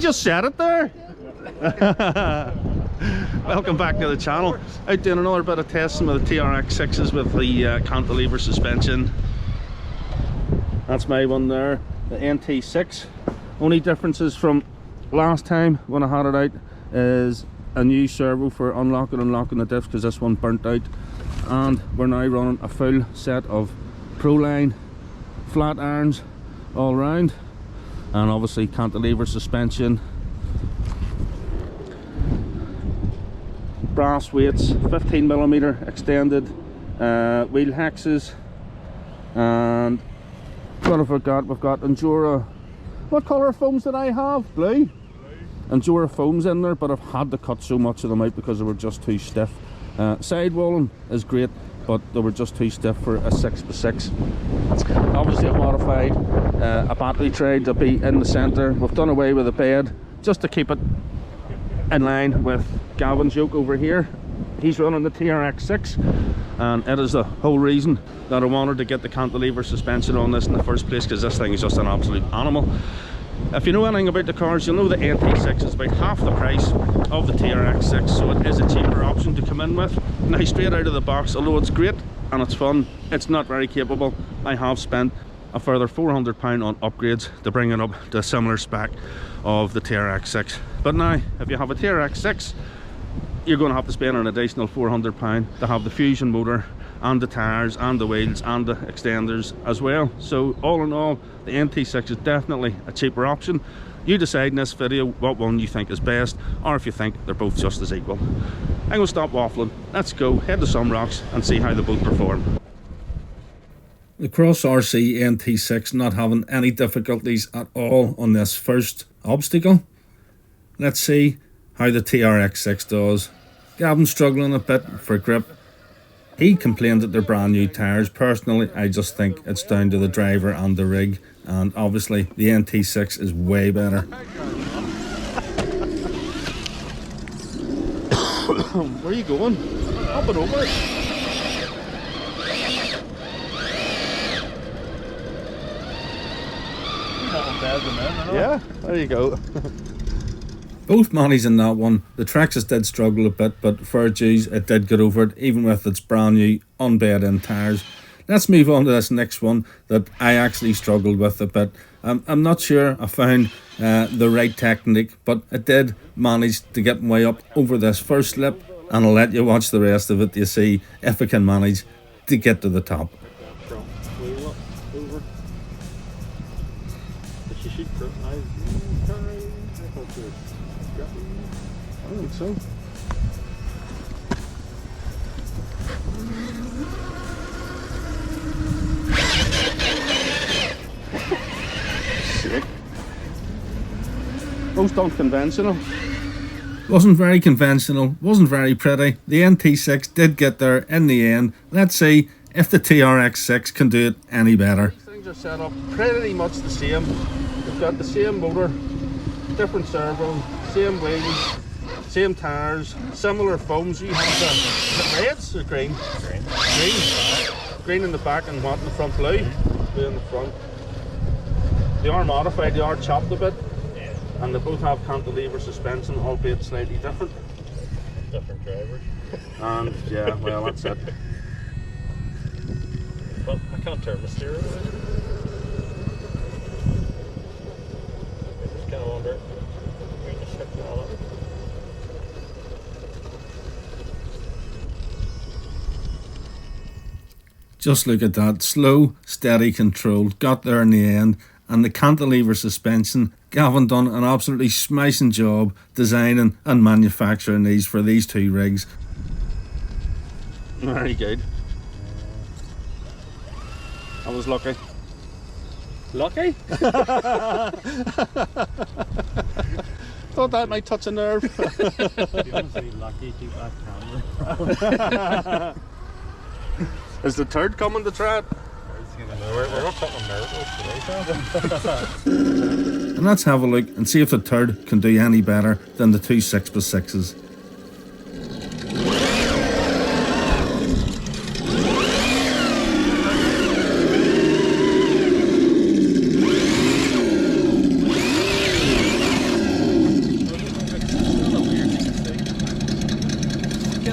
just said it there. Welcome back to the channel. Out doing another bit of testing with the TRX6s with the cantilever suspension. That's my one there, the NT6. Only differences from last time when I had it out is a new servo for unlocking and locking the diffs, because this one burnt out. And we're now running a full set of Proline flat irons all round, and obviously cantilever suspension, brass weights, 15mm extended wheel hexes, and what have we got? We've got Endura. What colour foams did I have? Blue? Endura foams in there, but I've had to cut so much of them out because they were just too stiff. Sidewalling is great, but they were just too stiff for a 6x6. Obviously I've modified a battery tray to be in the centre. We've done away with the bed just to keep it in line with Gavin's yoke over here. He's running the TRX6, and it is the whole reason that I wanted to get the cantilever suspension on this in the first place, because this thing is just an absolute animal. If you know anything about the cars, you'll know the NT6 is about half the price of the TRX6, so it is a cheaper option to come in with. Now, straight out of the box, although it's great and it's fun, it's not very capable. I have spent a further £400 on upgrades to bring it up to a similar spec of the TRX6. But now, if you have a TRX6, you're going to have to spend an additional £400 to have the fusion motor and the tyres and the wheels and the extenders as well. So all in all, the NT6 is definitely a cheaper option. You decide in this video what one you think is best, or if you think they're both just as equal. I'm going to stop waffling. Let's go head to some rocks and see how they both perform. The Cross RC NT6 not having any difficulties at all on this first obstacle. Let's see how the TRX6 does. Gavin struggling a bit for grip. He complained that they're brand new tyres. Personally, I just think it's down to the driver and the rig, and obviously the NT6 is way better. Where are you going? Up and over. Yeah, there you go. Both Mannies in that one. The Traxxas did struggle a bit, but fair dues, it did get over it, even with its brand new unbed-in tyres. Let's move on to this next one that I actually struggled with a bit. I'm not sure I found the right technique, but I did manage to get my way up over this first slip, and I'll let you watch the rest of it to see if I can manage to get to the top. I think so. Sick. Most unconventional. Wasn't very conventional, wasn't very pretty. The NT6 did get there in the end. Let's see if the TRX6 can do it any better. These things are set up pretty much the same. We've got the same motor, different servo, same wheels, same tyres, similar foams. You have the reds or green? Green in the back and what in the front? Blue in the front. They are modified, they are chopped a bit, and they both have cantilever suspension, albeit slightly different. Different drivers. And yeah, well, that's it. But I can't turn the steering. I just kind of wonder. Just look at that, slow, steady control, got there in the end, and the cantilever suspension, Gavin done an absolutely smashing job designing and manufacturing these for these two rigs. Very good. I was lucky. Lucky? Thought that might touch a nerve. You don't say lucky, keep that camera. Is the turd coming to try it? We're not putting miracles today, and let's have a look and see if the turd can do any better than the two 6x6s.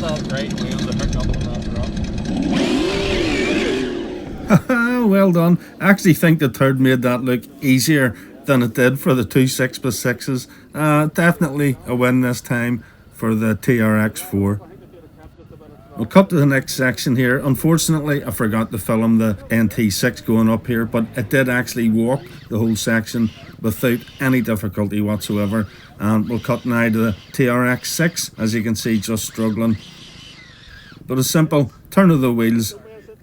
that right wheel to hook up on that rock. Well done. I actually think the third made that look easier than it did for the two 6x6s. Definitely a win this time for the TRX4. We'll cut to the next section here. Unfortunately, I forgot to film the NT6 going up here, but it did actually walk the whole section without any difficulty whatsoever. And we'll cut now to the TRX6, as you can see, just struggling. But a simple turn of the wheels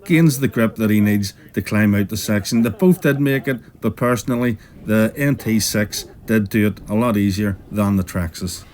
gains the grip that he needs to climb out the section. They both did make it, but personally, the NT6 did do it a lot easier than the Traxxas.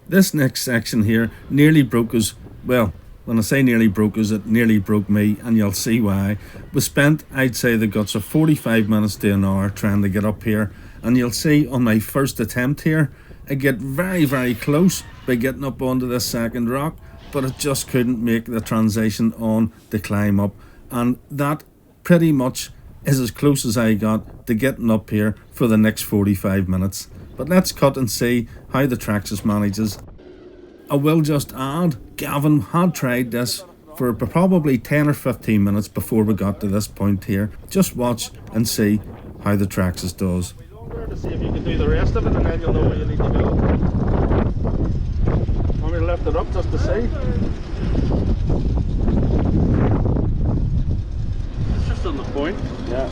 This next section here nearly broke us. Well, when I say nearly broke us, it nearly broke me, and you'll see why. We spent, I'd say, the guts of 45 minutes to an hour trying to get up here, and you'll see on my first attempt here, I get very, very close by getting up onto this second rock, but it just couldn't make the transition on the climb up, and that pretty much is as close as I got to getting up here for the next 45 minutes. But let's cut and see how the Traxxas manages. I will just add, Gavin had tried this for probably 10 or 15 minutes before we got to this point here. Just watch and see how the Traxxas does. To see if you can do the rest of it, and then you'll know where you need to go. Want me to lift it up just to see? It's just on the point. Yeah.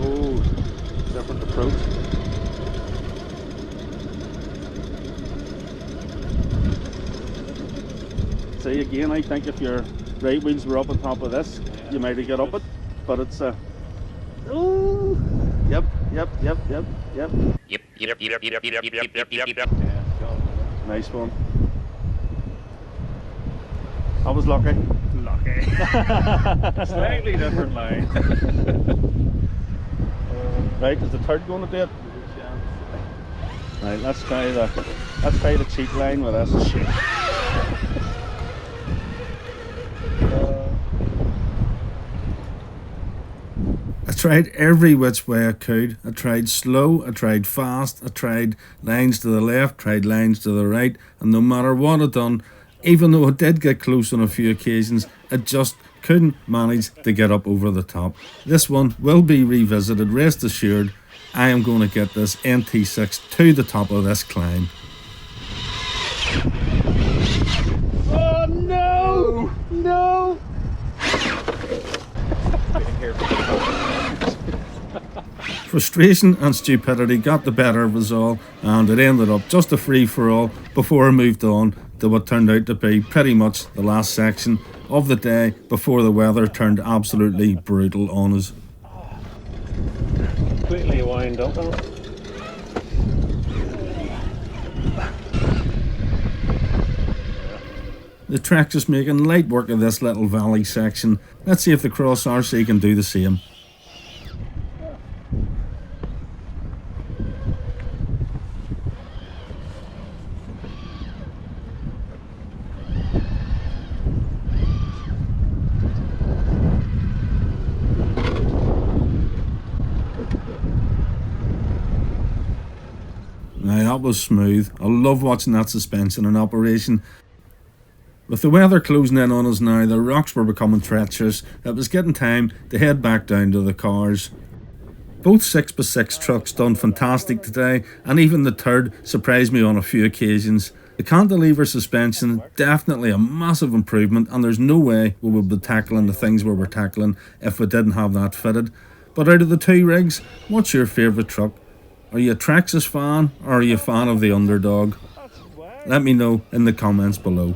Oh, different approach. See, again, I think if your right wheels were up on top of this, you might have got up it, but it's oh, yep. Yep. Nice one. I was lucky. Slightly different line. Right, is the third going to do it? Right, let's try the cheat line with this. I tried every which way I could. I tried slow, I tried fast, I tried lines to the left, tried lines to the right, and no matter what I'd done, even though I did get close on a few occasions, I just couldn't manage to get up over the top. This one will be revisited, rest assured. I am going to get this NT6 to the top of this climb. Oh no! No! Frustration and stupidity got the better of us all, and it ended up just a free-for-all before I moved on to what turned out to be pretty much the last section of the day before the weather turned absolutely brutal on us. Completely wind up. The Traxxas making light work of this little valley section. Let's see if the Cross RC can do the same. Now that was smooth. I love watching that suspension in operation. With the weather closing in on us now, the rocks were becoming treacherous. It was getting time to head back down to the cars. Both 6x6 trucks done fantastic today, and even the third surprised me on a few occasions. The cantilever suspension, definitely a massive improvement, and there's no way we would be tackling the things we were tackling if we didn't have that fitted. But out of the two rigs, what's your favourite truck? Are you a Traxxas fan, or are you a fan of the Underdog? Let me know in the comments below.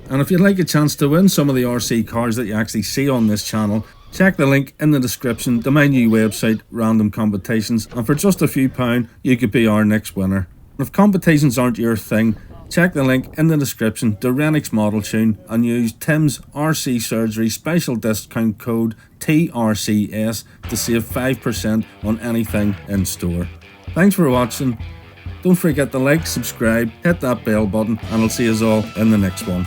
And if you'd like a chance to win some of the RC cars that you actually see on this channel, check the link in the description to my new website, Random Competitions, and for just a few pounds, you could be our next winner. If competitions aren't your thing, check the link in the description to Renix Model Tune and use Tim's RC Surgery special discount code TRCS to save 5% on anything in store. Thanks for watching. Don't forget to like, subscribe, hit that bell button, and I'll see you all in the next one.